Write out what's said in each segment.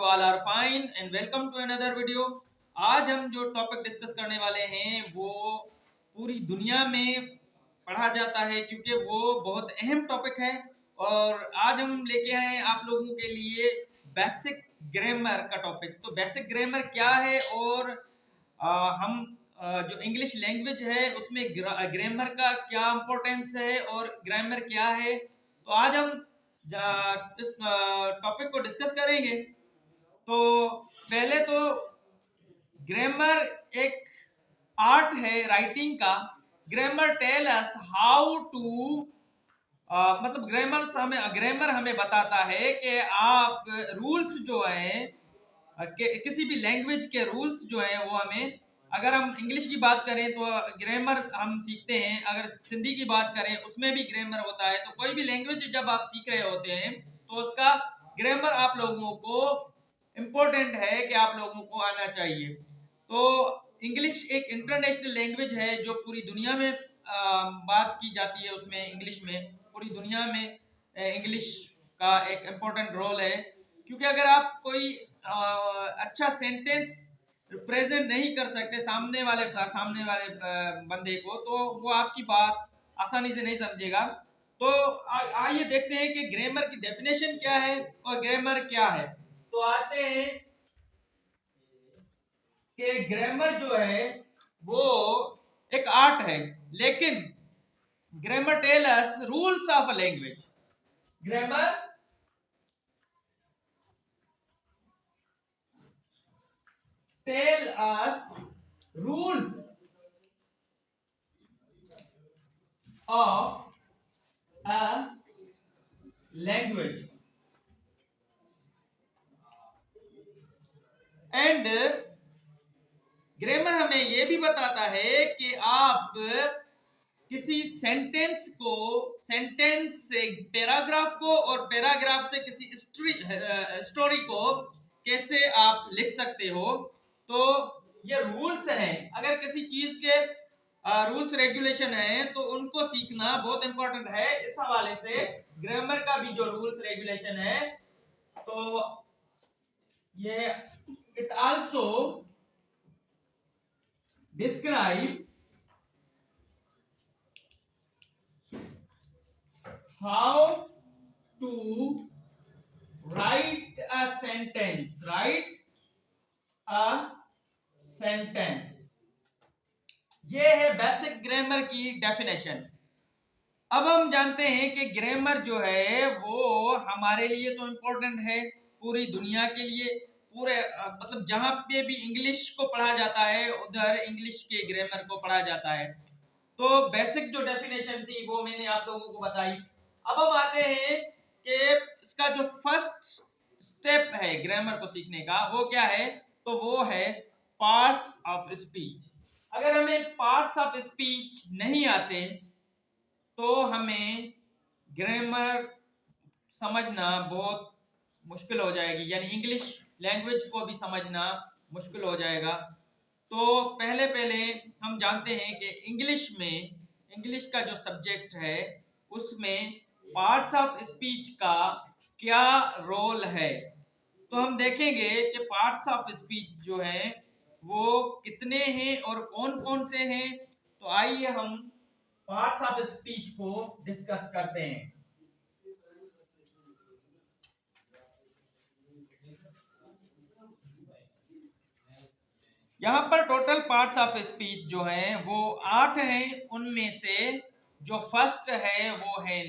All are fine and welcome to another video. आज हम जो टॉपिक डिस्कस करने वाले हैं वो पूरी दुनिया में पढ़ा जाता है क्योंकि वो बहुत अहम टॉपिक है। और आज हम लेके आए हैं आप लोगों के लिए बेसिक ग्रामर का टॉपिक। तो बेसिक ग्रामर क्या है और हम जो इंग्लिश लैंग्वेज है उसमें ग्रामर का क्या इंपॉर्टेंस है और ग्रामर क्या है, तो आज हम इस टॉपिक को डिस्कस करेंगे। तो पहले तो ग्रामर एक आर्ट है राइटिंग का। Grammar tell us how to मतलब ग्रामर हमें बताता है कि आप रूल्स जो हैं किसी भी लैंग्वेज के रूल्स जो हैं वो हमें, अगर हम इंग्लिश की बात करें तो ग्रामर हम सीखते हैं, अगर हिंदी की बात करें उसमें भी ग्रामर होता है। तो कोई भी लैंग्वेज जब आप सीख रहे होते हैं तो उसका ग्रामर आप लोगों को इम्पोर्टेंट है कि आप लोगों को आना चाहिए। तो इंग्लिश एक इंटरनेशनल लैंग्वेज है जो पूरी दुनिया में बात की जाती है। उसमें इंग्लिश में पूरी दुनिया में इंग्लिश का एक इम्पोर्टेंट रोल है, क्योंकि अगर आप कोई अच्छा सेंटेंस प्रेजेंट नहीं कर सकते सामने वाले बंदे को, तो वो आपकी बात आसानी से नहीं समझेगा। तो आइए देखते हैं कि ग्रामर की डेफिनेशन क्या है और ग्रामर क्या है। तो आते हैं कि ग्रामर जो है वो एक आर्ट है, लेकिन grammar tell us rules of a language. Grammar tell us rules of a language and grammar हमें यह भी बताता है कि आप किसी सेंटेंस से पैराग्राफ को और पैराग्राफ से किसी स्टोरी को कैसे आप लिख सकते हो। तो ये रूल्स हैं, अगर किसी चीज के रूल्स रेगुलेशन है तो उनको सीखना बहुत इंपॉर्टेंट है। इस हवाले से ग्रामर का भी जो रूल्स रेगुलेशन है तो ये it also describe how to write a sentence, ये है बेसिक ग्रामर की डेफिनेशन। अब हम जानते हैं कि ग्रामर जो है वो हमारे लिए तो इम्पोर्टेंट है, पूरी दुनिया के लिए, पूरे मतलब जहां पे भी इंग्लिश को पढ़ा जाता है उधर इंग्लिश के ग्रामर को पढ़ा जाता है। तो बेसिक जो डेफिनेशन थी वो मैंने आप लोगों को बताई। अब हम आते हैं कि इसका जो फर्स्ट स्टेप है ग्रामर को सीखने का वो क्या है, तो वो है पार्ट्स ऑफ स्पीच। अगर हमें पार्ट्स ऑफ स्पीच नहीं आते तो हमें ग्रामर समझना बहुत मुश्किल हो जाएगी, यानी इंग्लिश लैंग्वेज को भी समझना मुश्किल हो जाएगा। तो पहले हम जानते हैं कि इंग्लिश का जो सब्जेक्ट है उसमें पार्ट्स ऑफ स्पीच का क्या रोल है। तो हम देखेंगे कि पार्ट्स ऑफ स्पीच जो हैं वो कितने हैं और कौन कौन से हैं। तो आइए हम पार्ट्स ऑफ स्पीच को डिस्कस करते हैं। यहाँ पर टोटल पार्ट्स ऑफ स्पीच जो हैं वो 8 हैं। उनमें से जो फर्स्ट है वो है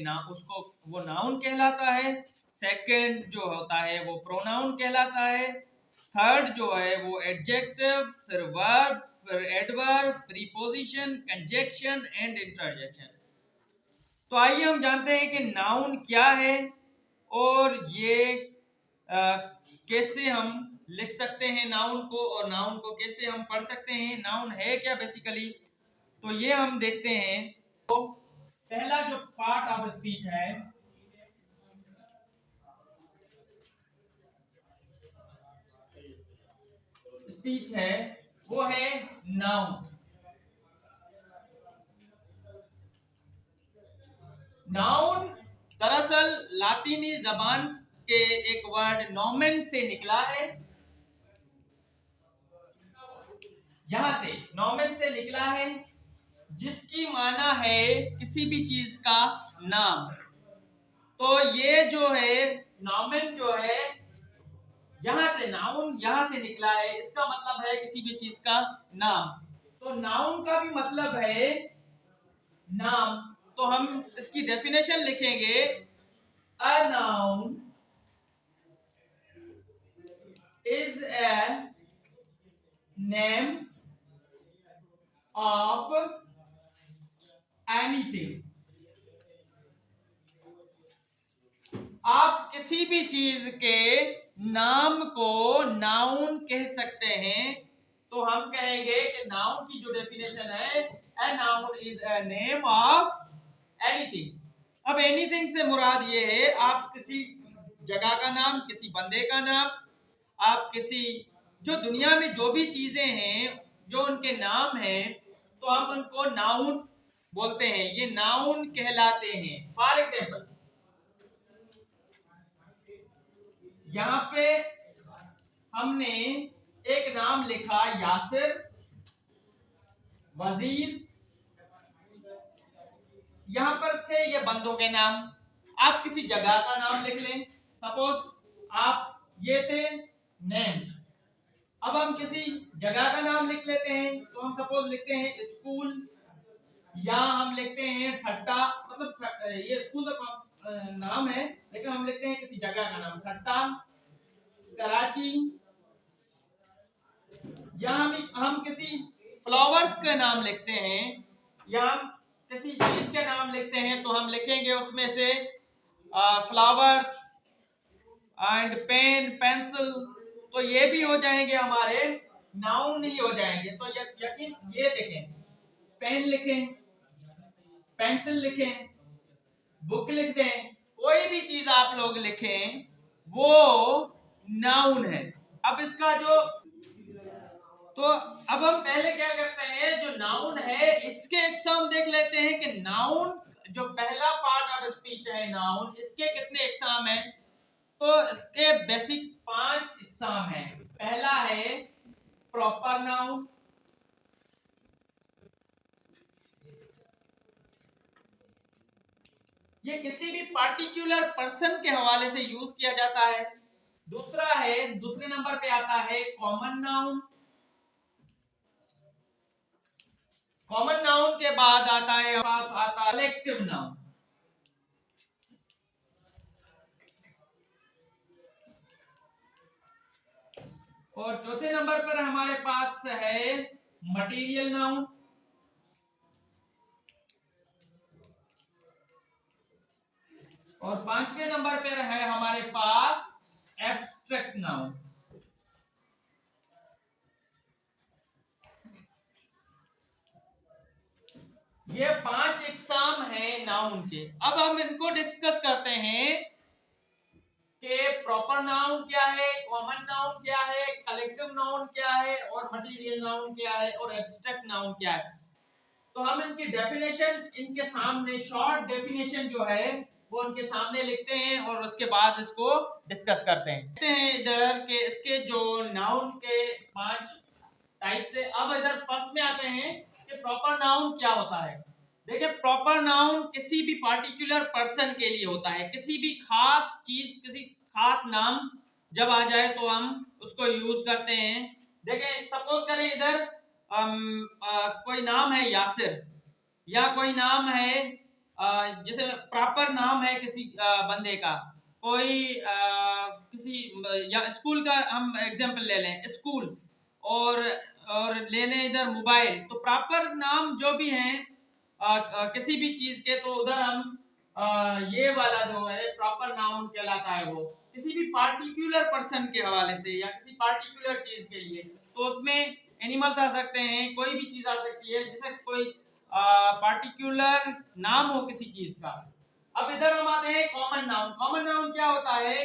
वो नाउन कहलाता है। सेकंड जो होता है वो प्रोनाउन कहलाता है। थर्ड जो है वो एडजेक्टिव, फिर वर्ब, फिर adverb, preposition, conjunction and interjection. तो आइए हम जानते हैं कि नाउन क्या है और ये कैसे हम लिख सकते हैं नाउन को, और नाउन को कैसे हम पढ़ सकते हैं, नाउन है क्या बेसिकली। तो ये हम देखते हैं। तो पहला जो पार्ट ऑफ स्पीच है वो है नाउन। नाउन दरअसल लातीनी जबान के एक वर्ड नॉमेन से निकला है, यहां से नॉमेन से निकला है, जिसकी माना है किसी भी चीज का नाम। तो ये जो है नॉमेन जो है यहां से, नाउन यहां से निकला है, इसका मतलब है किसी भी चीज का नाम। तो नाउन का भी मतलब है नाम। तो हम इसकी डेफिनेशन लिखेंगे, a noun is a name of anything. आप किसी भी चीज के नाम को नाउन कह सकते हैं। तो हम कहेंगे कि नाउन की जो डेफिनेशन है, a noun is a name of anything. अब एनीथिंग से मुराद ये है आप किसी जगह का नाम, किसी बंदे का नाम, आप किसी जो दुनिया में जो भी चीजें हैं जो उनके नाम हैं, तो हम उनको नाउन बोलते हैं, ये नाउन कहलाते हैं। फॉर एग्जाम्पल यहां पे हमने एक नाम लिखा यासिर, वजीर, यहां पर थे ये बंदों के नाम। आप किसी जगह का नाम लिख लें, सपोज आप ये थे नेम्स। अब हम किसी जगह का नाम लिख लेते हैं, तो हम सपोज लिखते हैं स्कूल, या हम लिखते हैं ठट्टा, मतलब ये स्कूल का नाम है लेकिन हम लिखते हैं किसी जगह का नाम, ठट्टा, कराची, या हम किसी फ्लावर्स का नाम लिखते हैं, या हम किसी चीज के नाम लिखते हैं, तो हम लिखेंगे उसमें से फ्लावर्स एंड पेन, पेंसिल। तो ये भी हो जाएंगे हमारे नाउन ही हो जाएंगे। तो यकीन ये देखें, पेन लिखें, पेंसिल लिखें, बुक लिख दें, कोई भी चीज आप लोग लिखें वो नाउन है। अब इसका जो, तो अब हम पहले क्या करते हैं, जो नाउन है इसके एग्जाम देख लेते हैं कि नाउन जो पहला पार्ट ऑफ स्पीच है नाउन, इसके कितने एग्जाम है। तो इसके बेसिक 5 एग्जाम है। पहला है प्रॉपर नाउन, ये किसी भी पार्टिकुलर पर्सन के हवाले से यूज किया जाता है। दूसरा है, दूसरे नंबर पे आता है कॉमन नाउन। कॉमन नाउन के बाद आता है पास आता कलेक्टिव नाउन। और चौथे नंबर पर हमारे पास है मटेरियल नाउन। और 5वें नंबर पर है हमारे पास एब्स्ट्रैक्ट नाउन। ये 5 एग्जाम है नाउन के। अब हम इनको डिस्कस करते हैं कि प्रॉपर नाउन क्या है, कॉमन नाउन क्या है, कलेक्टिव नाउन क्या है, और मटेरियल नाउन क्या है, और एब्स्ट्रैक्ट नाउन क्या है। तो हम इनकी डेफिनेशन इनके सामने, शॉर्ट डेफिनेशन जो है वो उनके सामने लिखते हैं और उसके बाद इसको डिस्कस करते हैं। देखते हैं इधर के इसके जो नाउन के 5 टाइप से। अब इधर फर्स्ट में आते हैं कि प्रॉपर नाउन क्या होता है। देखिए, प्रॉपर नाउन किसी भी पार्टिकुलर पर्सन के लिए होता है। किसी भी खास चीज, किसी खास नाम जब आ जाए तो हम उसको यूज करते हैं। देखिए, सपोज करें इधर कोई नाम है यासिर, या कोई नाम है जैसे प्रॉपर नाम है किसी बंदे का, कोई किसी, या स्कूल का हम एग्जांपल ले लें, स्कूल, और ले लें इधर मोबाइल। तो प्रॉपर नाम जो भी हैं किसी भी चीज के, तो उधर हम ये वाला जो है प्रॉपर नाउन कहलाता है। वो किसी भी पार्टिकुलर पर्सन के हवाले से या किसी पार्टिकुलर चीज के लिए, तो उसमें एनिमल्स आ सकते हैं, कोई भी चीज आ सकती है, जैसे कोई पार्टिकुलर नाम हो किसी चीज का। अब इधर हम आते हैं कॉमन नाउन। कॉमन नाउन क्या होता है,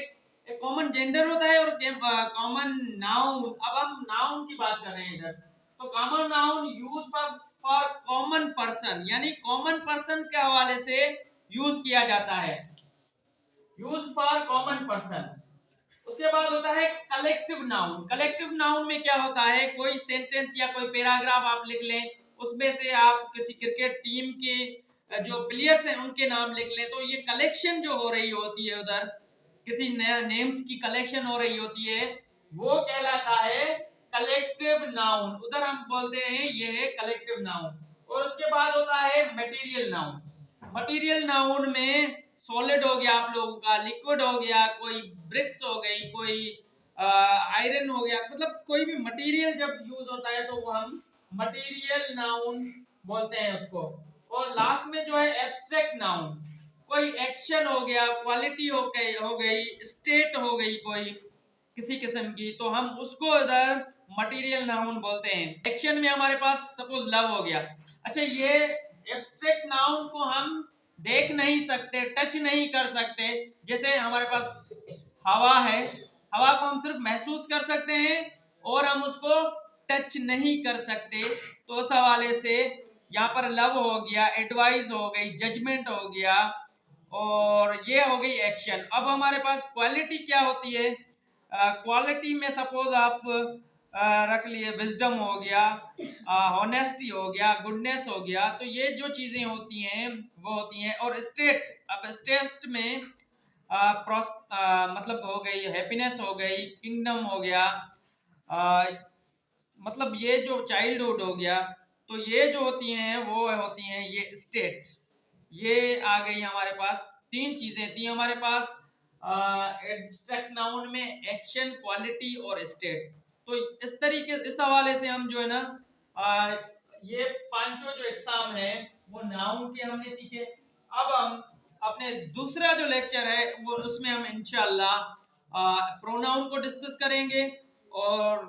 एक कॉमन जेंडर होता है और कॉमन नाउन। अब हम नाउन की बात कर रहे हैं इधर। तो common noun use for common person, यानी कॉमन पर्सन के हवाले से यूज किया जाता है, यूज फॉर कॉमन पर्सन। उसके बाद होता है कलेक्टिव नाउन। कलेक्टिव नाउन में क्या होता है, कोई सेंटेंस या कोई पैराग्राफ आप लिख लें, उसमें से आप किसी क्रिकेट टीम के जो प्लेयर्स हैं उनके नाम लिख लें, तो ये कलेक्शन जो हो रही होती है, उधर किसी नया नेम्स की कलेक्शन हो रही होती है, वो कहलाता है कलेक्टिव नाउन। उधर हम बोलते हैं ये है कलेक्टिव नाउन। और उसके बाद होता है मटेरियल नाउन। मटेरियल नाउन में सॉलिड हो गया आप लोगों का, लिक्विड हो गया, कोई ब्रिक्स हो गई, कोई आयरन हो गया, मतलब कोई भी मटेरियल जब यूज होता है तो वो हम मटेरियल नाउन बोलते हैं उसको। और लास्ट में जो है एब्स्ट्रैक्ट नाउन, कोई एक्शन हो गया, क्वालिटी हो गई, स्टेट हो गई कोई किसी किस्म की, तो हम उसको इधर मटेरियल नाउन बोलते हैं। एक्शन में हमारे पास सपोज लव हो गया। अच्छा, ये एब्स्ट्रैक्ट नाउन को हम देख नहीं सकते, टच नहीं कर सकते। जैसे हमारे पास हवा है, हवा को हम सिर्फ महसूस कर सकते हैं और हम उसको टच नहीं कर सकते। तो उस हवाले से यहाँ पर लव हो गया, एडवाइस हो गई, जजमेंट हो गया, और ये हो गई एक्शन। अब हमारे पास क्वालिटी क्या होती है, क्वालिटी में सपोज आप रख लिए विजडम हो गया, ऑनेस्टी हो गया, गुडनेस हो गया, तो ये जो चीजें होती हैं वो होती हैं। और स्टेट, अब स्टेट में मतलब हो गई हैप्पीनेस हो गई, किंगडम हो गया, आ, मतलब ये जो चाइल्डहुड हो गया, तो ये जो होती हैं वो होती हैं ये स्टेट। ये आ गई हमारे पास, तीन चीजें थी हमारे पास एब्स्ट्रैक्ट नाउन में, एक्शन, क्वालिटी और स्टेट। तो इस तरीके, इस हवाले से हम जो है ना ये पांचों जो एग्जाम है वो नाउन के हमने सीखे। अब हम अपने दूसरा जो लेक्चर है वो उसमें हम इंशाल्लाह प्रोनाउन को डिस्कस करेंगे। और